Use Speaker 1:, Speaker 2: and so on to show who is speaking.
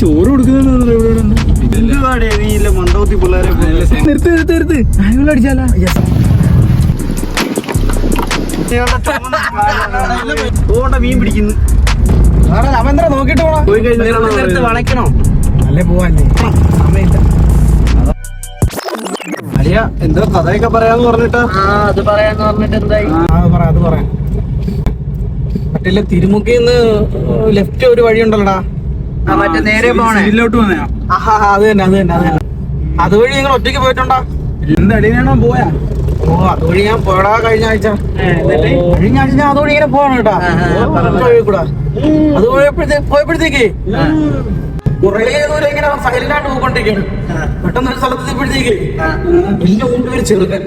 Speaker 1: ചോറ് കൊടുക്കുന്ന മന്ദബുദ്ധി പിള്ളേരെ അടിച്ചാലോ മീൻ പിടിക്കുന്നു. അവന്താ നോക്കിട്ട് വളയ്ക്കണോ അല്ലേ പോവാല്ലേ സമയമില്ല. അലിയ എന്തോ കഥയൊക്കെ പറയാന്ന് പറഞ്ഞിട്ട്
Speaker 2: അത് പറയാന്ന് പറഞ്ഞിട്ട് എന്തായി?
Speaker 1: അത് പറയാം. മറ്റേ തിരുമുക്കിന്ന് ലെഫ്റ്റ് ഒരു വഴി ഉണ്ടല്ലോടാ,
Speaker 2: മറ്റേ നേരെ പോണേലോട്ട്
Speaker 1: പോന്നെയാ? അത് തന്നെ. അതുവഴി നിങ്ങൾ ഒറ്റയ്ക്ക് പോയിട്ടുണ്ടോ?
Speaker 3: എന്തടിയാണോ പോയാ?
Speaker 1: ഓ അതുവഴി ഞാൻ പോടാ കഴിഞ്ഞ ആഴ്ച ഞാൻ അതുവഴി ഇങ്ങനെ പോവാണ് കേട്ടാ. അത് പോയപ്പോഴത്തേക്ക് കുറേ ദൂരം ഇങ്ങനെ സൈലന്റായിട്ട് പോയിക്കൊണ്ടിരിക്കുകയാണ്. പെട്ടെന്ന് ഒരു സ്ഥലത്തെത്തിയപ്പോഴത്തേക്ക് വലിയ മുമ്പ് ഒരു ചെറുക്കൻ